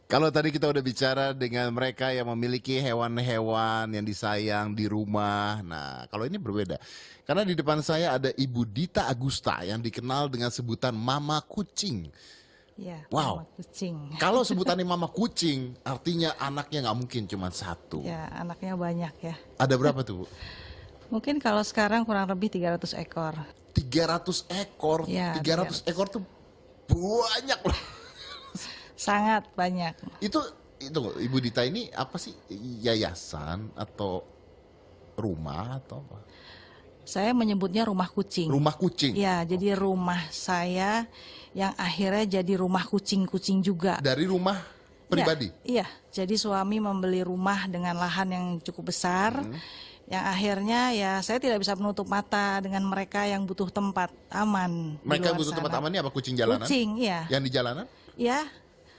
Kalau tadi kita udah bicara dengan mereka yang memiliki hewan-hewan yang disayang di rumah. Nah, kalau ini berbeda. Karena di depan saya ada Ibu Dita Agusta yang dikenal dengan sebutan Mama Kucing. Ya, Wow. mama kucing. Kalau sebutannya Mama Kucing, artinya anaknya nggak mungkin cuma satu. Ya, anaknya banyak ya. Ada berapa tuh, Bu? Mungkin kalau sekarang kurang lebih 300 ekor. 300 ekor. Ya, 300 ekor tuh banyak loh. Sangat banyak. Itu Ibu Dita ini apa sih? Yayasan atau rumah atau apa? Saya menyebutnya rumah kucing. Rumah kucing. Ya, jadi rumah saya yang akhirnya jadi rumah kucing-kucing juga. Dari rumah pribadi. Iya, jadi suami membeli rumah dengan lahan yang cukup besar. Yang akhirnya ya saya tidak bisa menutup mata dengan mereka yang butuh tempat aman. di Mereka luar butuh tempat sana. aman ini apa, kucing jalanan? Kucing, iya. Yang di jalanan? Ya,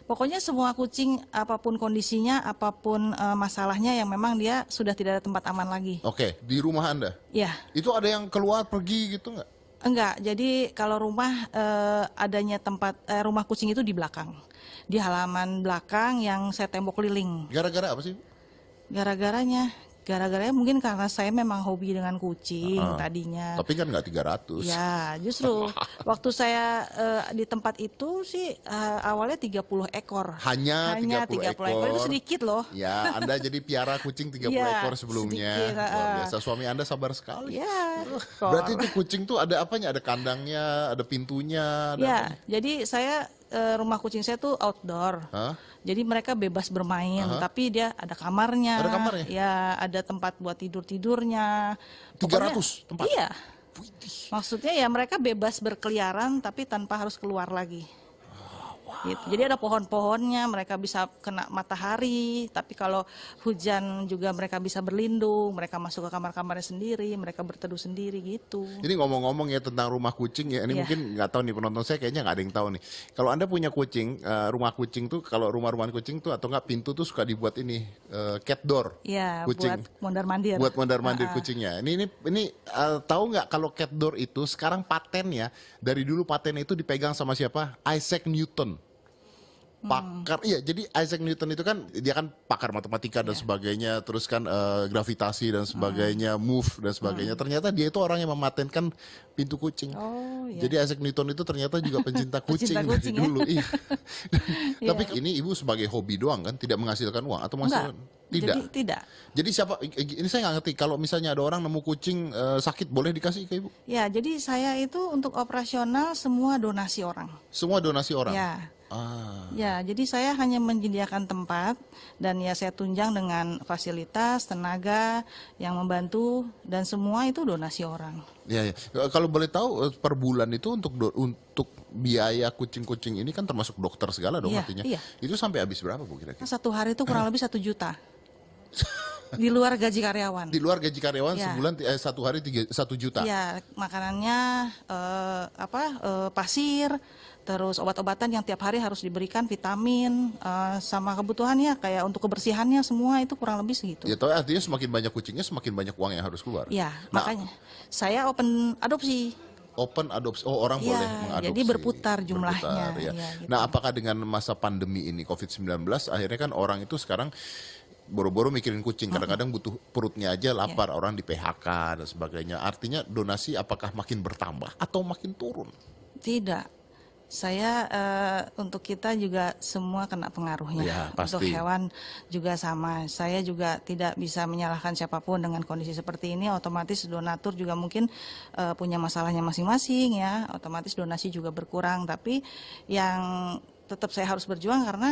pokoknya semua kucing apapun kondisinya, apapun masalahnya yang memang dia sudah tidak ada tempat aman lagi. Oke, di rumah Anda. Ya, Itu ada yang keluar pergi gitu nggak? enggak. Jadi kalau rumah adanya tempat rumah kucing itu di belakang. Di halaman belakang yang saya tembok keliling. Gara-gara apa sih? Gara-garanya mungkin karena saya memang hobi dengan kucing tadinya. Tapi kan nggak 300. Ya, justru waktu saya di tempat itu sih awalnya 30 ekor. Hanya 30 ekor. Itu sedikit loh. Ya, Anda jadi piara kucing 30 Ya, ekor sebelumnya. sedikit, Luar biasa. Suami Anda sabar sekali. Ya, Berarti itu kucing tuh ada apanya? Ada kandangnya, ada pintunya, ada ya, apanya? jadi saya rumah kucing saya tuh outdoor. Hah? Jadi mereka bebas bermain, tapi dia ada kamarnya. Ada kamarnya? Ya, ada tempat buat tidur-tidurnya. 300 tempat? Iya. Widih. Maksudnya ya mereka bebas berkeliaran tapi tanpa harus keluar lagi. Gitu. Jadi ada pohon-pohonnya, mereka bisa kena matahari, tapi kalau hujan juga mereka bisa berlindung, mereka masuk ke kamar-kamarnya sendiri, mereka berteduh sendiri gitu. Ini ngomong-ngomong ya tentang rumah kucing ya, ini Iya. mungkin nggak tahu nih penonton saya kayaknya nggak ada yang tahu nih. Kalau Anda punya kucing, rumah kucing tuh kalau rumah-rumahan kucing tuh atau nggak pintu tuh suka dibuat ini cat door. Iya, Kucing. buat mondar-mandir. Buat mondar-mandir kucingnya. Ini tahu nggak kalau cat door itu sekarang patennya dari dulu patennya itu dipegang sama siapa? Isaac Newton. Pakar, iya. Jadi Isaac Newton itu kan dia kan pakar matematika dan sebagainya, terus kan gravitasi dan sebagainya, move dan sebagainya. Ternyata dia itu orang yang mematenkan pintu kucing. Oh, iya. Jadi Isaac Newton itu ternyata juga pencinta kucing Pecinta dari kucing, ya? dulu. Iya. Iya. Tapi ini ibu sebagai hobi doang kan, tidak menghasilkan uang atau menghasilkan? Tidak. Jadi tidak. Jadi siapa? Ini saya nggak ngerti. Kalau misalnya ada orang nemu kucing sakit, boleh dikasih ke ibu? Ya, jadi saya itu untuk operasional semua donasi orang. Semua donasi orang. Ya. Ya, jadi saya hanya menyediakan tempat dan ya saya tunjang dengan fasilitas, tenaga yang membantu dan semua itu donasi orang. Ya, ya. Kalau boleh tahu per bulan itu untuk biaya kucing-kucing ini kan termasuk dokter segala dong Iya, artinya. iya. Itu sampai habis berapa Bu kira-kira? Satu hari itu kurang lebih 1 juta. Di luar gaji karyawan. Di luar gaji karyawan Ya. sebulan satu hari 1 juta. Ya, makanannya pasir, terus obat-obatan yang tiap hari harus diberikan, vitamin, sama kebutuhannya kayak untuk kebersihannya semua itu kurang lebih segitu. Ya tahu artinya semakin banyak kucingnya semakin banyak uang yang harus keluar. Ya, Nah, makanya saya open adopsi. open adopsi. Oh, orang Iya, boleh mengadopsi. jadi berputar jumlahnya, Berputar, ya. iya, gitu. Nah, apakah dengan masa pandemi ini COVID-19 akhirnya kan orang itu sekarang boro-boro mikirin kucing, kadang-kadang butuh perutnya aja lapar, orang di PHK dan sebagainya. Artinya donasi apakah makin bertambah atau makin turun? Tidak. Saya untuk kita juga semua kena pengaruhnya. Ya, Untuk pasti. hewan juga sama. Saya juga tidak bisa menyalahkan siapapun dengan kondisi seperti ini. Otomatis donatur juga mungkin punya masalahnya masing-masing ya. Otomatis donasi juga berkurang. Tapi yang tetap saya harus berjuang karena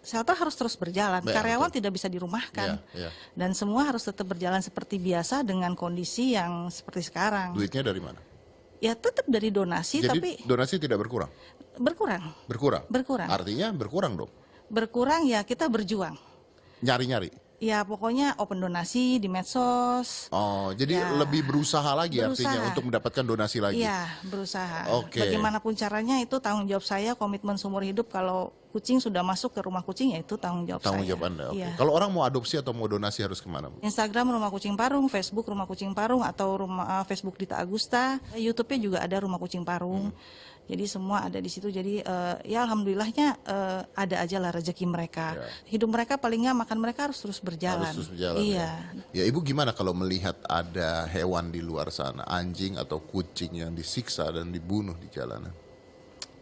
shelter harus terus berjalan. Ya, Karyawan betul. tidak bisa dirumahkan. Ya, ya. Dan semua harus tetap berjalan seperti biasa dengan kondisi yang seperti sekarang. Duitnya dari mana? Ya tetap dari donasi Jadi tapi donasi tidak berkurang? berkurang. Berkurang? Berkurang. Artinya berkurang dong? Berkurang ya kita berjuang. Nyari-nyari? Ya pokoknya open donasi di medsos. Oh, jadi Ya, lebih berusaha lagi artinya berusaha. untuk mendapatkan donasi lagi? Iya berusaha. Oke. Bagaimanapun caranya itu tanggung jawab saya, komitmen seumur hidup. Kalau kucing sudah masuk ke rumah kucing ya itu tanggung jawab Tanggung saya. jawab Anda, oke. Iya. Kalau orang mau adopsi atau mau donasi harus kemana, Bu? Instagram Rumah Kucing Parung, Facebook Rumah Kucing Parung atau Facebook Dita Agusta, YouTube-nya juga ada Rumah Kucing Parung. Jadi semua ada di situ. Jadi ya alhamdulillahnya ada aja lah rezeki mereka. Hidup mereka paling nggak makan mereka harus terus berjalan. Harus terus berjalan. Iya. Ya Ibu gimana kalau melihat ada hewan di luar sana, anjing atau kucing yang disiksa dan dibunuh di jalanan?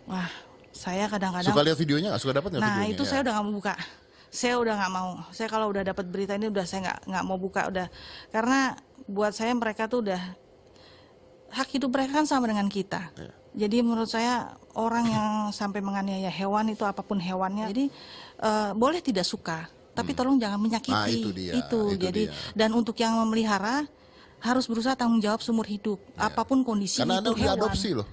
Wah, saya kadang-kadang. Suka lihat videonya nggak? Suka dapat nggak videonya? Nah itu saya udah nggak mau buka. Saya udah nggak mau. Saya kalau udah dapat berita ini udah saya nggak mau buka udah. Karena buat saya mereka tuh udah hak hidup mereka kan sama dengan kita. Jadi menurut saya orang yang sampai menganiaya hewan itu apapun hewannya, jadi boleh tidak suka, tapi tolong jangan menyakiti. Nah, itu dia, itu Jadi dia. dan untuk yang memelihara harus berusaha tanggung jawab seumur hidup, apapun kondisi Karena itu Anda udah hewan. adopsi loh.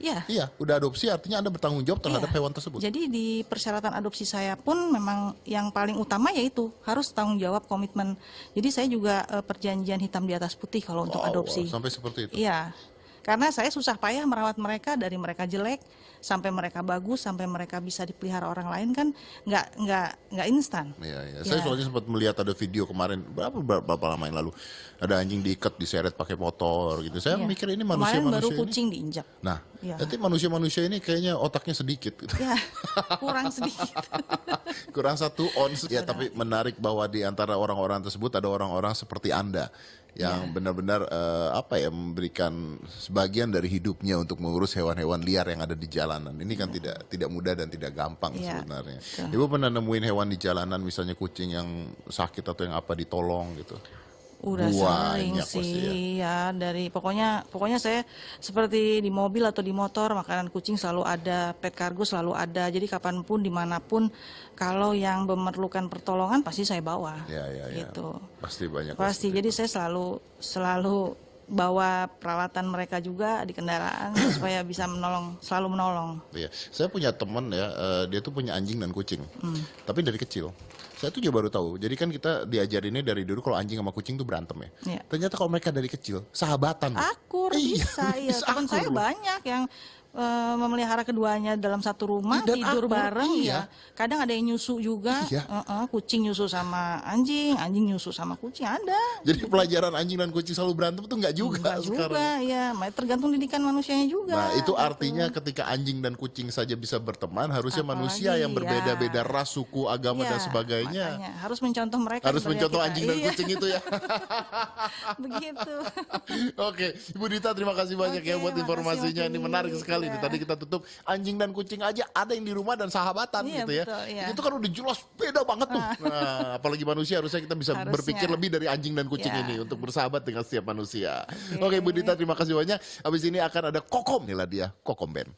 Iya. Iya, udah adopsi artinya Anda bertanggung jawab terhadap Iya. hewan tersebut. Jadi di persyaratan adopsi saya pun memang yang paling utama yaitu harus tanggung jawab komitmen. Jadi saya juga perjanjian hitam di atas putih kalau untuk adopsi. Sampai seperti itu. Iya. Karena saya susah payah merawat mereka dari mereka jelek sampai mereka bagus sampai mereka bisa dipelihara orang lain kan nggak instan. Iya, iya. Saya soalnya sempat melihat ada video kemarin berapa lama yang lalu ada anjing diikat diseret pakai motor gitu. Saya Iya. mikir ini Kemarin baru manusia-manusia ini. kucing diinjak. Nah, Iya. nanti manusia-manusia ini kayaknya otaknya sedikit gitu. Ya, kurang sedikit. Kurang 1 ons. Ya, tapi menarik bahwa di antara orang-orang tersebut ada orang-orang seperti Anda yang benar-benar memberikan sebagian dari hidupnya untuk mengurus hewan-hewan liar yang ada di jalanan. Ini kan tidak mudah dan tidak gampang Iya, sebenarnya. betul. Ibu pernah nemuin hewan di jalanan, misalnya kucing yang sakit atau yang apa ditolong gitu? Udah sering Banyak pasti sih ya dari pokoknya saya seperti di mobil atau di motor makanan kucing selalu ada, pet cargo selalu ada. Jadi kapanpun dimanapun kalau yang memerlukan pertolongan pasti saya bawa. Ya, ya, ya. Gitu. Pasti banyak. Pasti. Jadi saya selalu bawa peralatan mereka juga di kendaraan supaya bisa selalu menolong. Iya, saya punya teman ya, dia tuh punya anjing dan kucing, tapi dari kecil. Saya tuh juga baru tahu. Jadi kan kita diajarinnya dari dulu kalau anjing sama kucing tuh berantem ya. Iya. Ternyata kalau mereka dari kecil sahabatan. loh. Akur Iya, bisa ya. bisa Teman saya akur loh. banyak yang memelihara keduanya dalam satu rumah, Dan tidur akur, bareng iya. ya. Kadang ada yang nyusu juga. Iya. Kucing nyusu sama anjing, anjing nyusu sama kucing ada. Jadi pelajaran anjing dan kucing selalu berantem tuh nggak juga Enggak sekarang. juga ya, tergantung didikan manusianya juga. Nah itu gitu. artinya ketika anjing dan kucing saja bisa berteman, harusnya Apalagi, manusia yang berbeda-beda ya. ras, suku, agama dan Iya, sebagainya makanya harus mencontoh mereka. harus sebenarnya mencontoh kita. anjing dan Iya, kucing itu ya. begitu. Oke, Ibu Dita terima kasih banyak ya Oke, buat makasih, informasinya. Mas Ini Yudi. menarik sekali nih. Iya. Tadi kita tutup anjing dan kucing aja ada yang di rumah dan sahabatan Iya, gitu ya. betul, iya. Itu kan udah jelas beda banget tuh. Nah, apalagi manusia harusnya kita bisa Harusnya. berpikir lebih dari anjing dan kucing Iya. ini untuk bersahabat dengan setiap manusia. Oke, Ibu Dita terima kasih banyak. Habis ini akan ada Kokom, inilah dia Kokom Band.